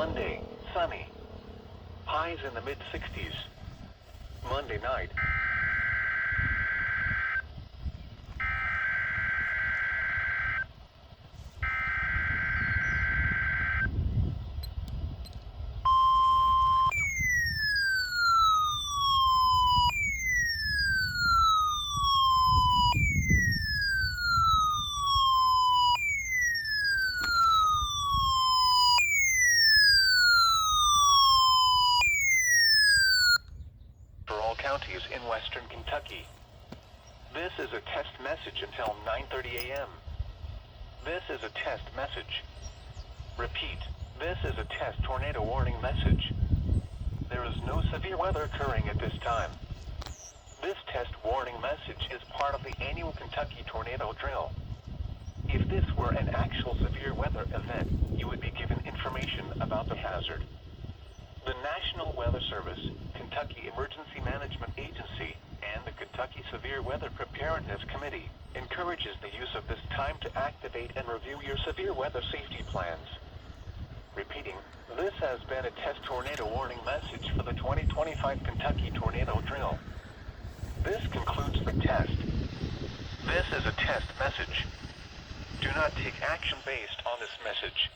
Monday, sunny. Highs in the mid-60s. Monday night. For all counties in western Kentucky. This is a test message until 9:30 a.m. This is a test message. Repeat, this is a test tornado warning message. There is no severe weather occurring at this time. This test warning message is part of the annual Kentucky tornado drill. If this were an actual severe weather event, you would be given information about the hazard. The National Weather Service, Kentucky Emergency Management Agency, and the Kentucky Severe Weather Preparedness Committee encourages the use of this time to activate and review your severe weather safety plans. Repeating, this has been a test tornado warning message for the 2025 Kentucky Tornado Drill. This concludes the test. This is a test message. Do not take action based on this message.